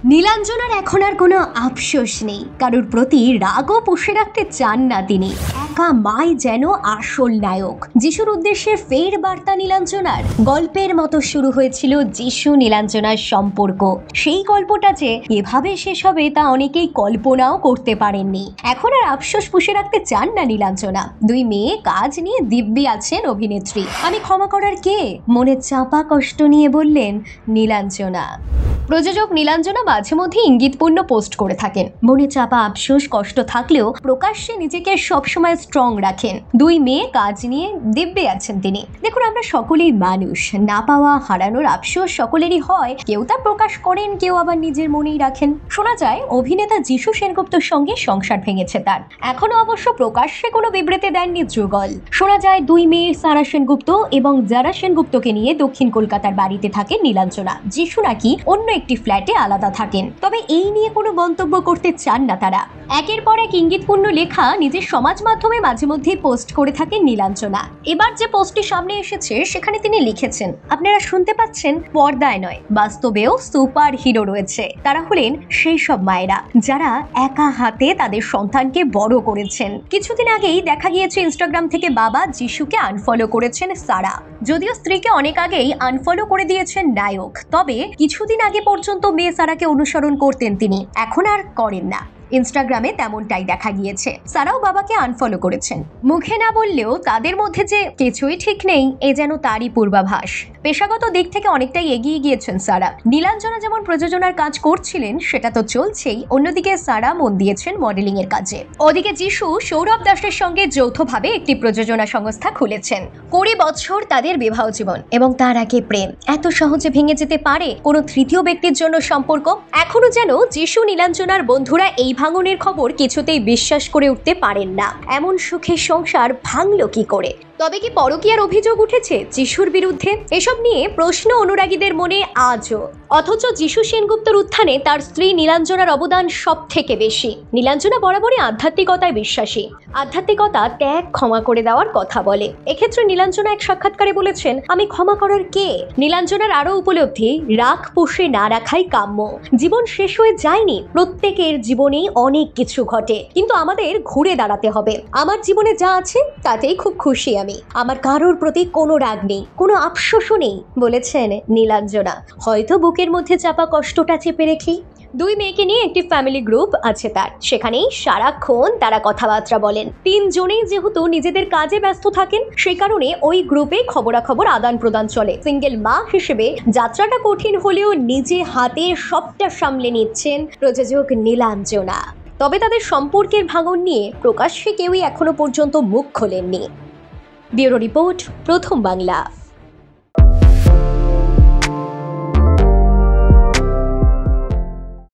নীলাঞ্জনার এখন আর কোনো আফসোস নেই, কারোর প্রতি রাগও পুষে রাখতে চান না তিনি। একা মাই যেন আসল নায়ক। যিশুর উদ্দেশ্যে ফের বার্তা নীলাঞ্জনার। গল্পের মতো শুরু হয়েছিল যিশু নীলাঞ্জনার সম্পর্ক। সেই গল্পটা যে এভাবে শেষ হবে তা অনেকেই কল্পনাও করতে পারেননি। এখন আর আফসোস পুষে রাখতে চান না নীলাঞ্জনা। দুই মেয়ে, কাজ নিয়ে দিব্যি আছেন অভিনেত্রী। আমি ক্ষমা করার কে, মনে চাপা কষ্ট নিয়ে বললেন নীলাঞ্জনা। প্রযোজক নীলাঞ্জনা মাঝে মধ্যে ইঙ্গিতপূর্ণ পোস্ট করে থাকেন। মনে চাপা আফসোস কষ্ট থাকলেও প্রকাশ্যে নিজেকে সবসময় স্ট্রং রাখেন। দুই মেয়ে, কাজ নিয়ে দিব্যি আছেন তিনি। দেখুন, আমরা সকলেই মানুষ। না পাওয়া, হারানোর আফসোস সকলেরই হয়। কেউ তা প্রকাশ করেন, কেউ আবার নিজের মনেই রাখেন। শোনা যায় অভিনেতা যিশু সেনগুপ্তর সঙ্গে সংসার ভেঙেছে তার। এখনো অবশ্য প্রকাশ্যে কোনো বিবৃতি দেননি যুগল। শোনা যায় দুই মেয়ে সারা সেনগুপ্ত এবং যারা সেনগুপ্তকে নিয়ে দক্ষিণ কলকাতার বাড়িতে থাকেন নীলাঞ্জনা। যিশু নাকি অন্য একটি ফ্ল্যাটে আলাদা থাকেন। তবে এই নিয়ে কোনো মন্তব্য করতে চান না তারা। একের পর এক ইঙ্গিতপূর্ণ লেখা নিজের সমাজ মাধ্যমে মাঝে মধ্যেই পোস্ট করে থাকেন নীলাঞ্জনা। এবার যে পোস্টটি সামনে এসেছে সেখানে তিনি লিখেছেন, আপনারা শুনতে পাচ্ছেন, পর্দায় নয় বাস্তবেও সুপার হিরো রয়েছে। তারা হলেন সেই সব মায়েরা যারা একা হাতে তাদের সন্তানকে বড় করেছেন। কিছুদিন আগেই দেখা গিয়েছে ইনস্টাগ্রাম থেকে বাবা যিশুকে আনফলো করেছেন সারা। যদিও স্ত্রীকে অনেক আগেই আনফলো করে দিয়েছেন নায়ক, তবে কিছুদিন আগে পর্যন্ত মেয়ে সারাকে অনুসরণ করতেন তিনি, এখন আর করেন না। ইনস্টাগ্রামে তেমনটাই দেখা গিয়েছে। সারাও বাবাকে আনফলো করেছেন। মুখে না বললেও তাদের মধ্যে যে কিছুই ঠিক নেই এ যেন তারই পূর্বাভাস। পেশাগত দিক থেকে অনেকটাই এগিয়ে গিয়েছেন সারা। নীলাঞ্জনা যেমন প্রযোজনার কাজ করছিলেন সেটা তো চলছেই, অন্যদিকে সারা মন দিয়েছেন মডেলিং এর কাজে। ওদিকে যিশু সৌরভ দাসের সঙ্গে যৌথভাবে একটি প্রযোজনা সংস্থা খুলেছেন। 20 বছর তাদের বিবাহ জীবন এবং তার আগে প্রেম এত সহজে ভেঙে যেতে পারে কোনো তৃতীয় ব্যক্তির জন্য সম্পর্ক? এখনো যেন যিশু নীলাঞ্জনার বন্ধুরা এই ভাঙনের খবর কিছুতেই বিশ্বাস করে উঠতে পারেন না। এমন সুখের সংসার ভাঙলো কি করে? তবে কি পরকীয়ার অভিযোগ উঠেছে যিশুর বিরুদ্ধে? এসব নিয়ে প্রশ্ন অনুরাগীদের মনে আজও। অথচ যিশু সেনগুপ্তর উত্থানে তার স্ত্রী নীলাঞ্জনার অবদান সব থেকে বেশি। নীলাঞ্জনা বরাবরই আধ্যাত্মিকতায় বিশ্বাসী। আধ্যাত্মিকতা ত্যাগ, ক্ষমা করে দেওয়ার কথা বলে। এক্ষেত্রে নীলাঞ্জনা এক সাক্ষাৎকারে বলেছেন, আমি ক্ষমা করার কে। নীলাঞ্জনার আরো উপলব্ধি, রাগ পুষে না রাখাই কাম্য। জীবন শেষ হয়ে যায়নি, প্রত্যেকের জীবনেই অনেক কিছু ঘটে, কিন্তু আমাদের ঘুরে দাঁড়াতে হবে। আমার জীবনে যা আছে তাতেই খুব খুশি আমি। আমার কারোর প্রতি কোনো রাগ নেই, কোনো আফসোসও নেই, বলেছেন নীলাঞ্জনা। হয়তো বুকের মধ্যে চাপা কষ্টটা চেপে রেখেই। দুই মেয়েকে নিয়ে একটি ফ্যামিলি গ্রুপ আছে তার, সেখানেই সারাক্ষণ তারা কথাবার্তা বলেন। 3 জনেই যেহেতু নিজেদের কাজে ব্যস্ত থাকেন, সেই কারণে ওই গ্রুপে খবরাখবর আদান প্রদান চলে। সিঙ্গেল মা হিসেবে যাত্রাটা কঠিন হলেও নিজে হাতে সবটা সামলে নিচ্ছেন প্রযোজক নীলাঞ্জনা। তবে তাদের সম্পর্কের ভাঙন নিয়ে প্রকাশ্যে কেউই এখনো পর্যন্ত মুখ খোলেননি। ব্যুরো রিপোর্ট, প্রথম বাংলা।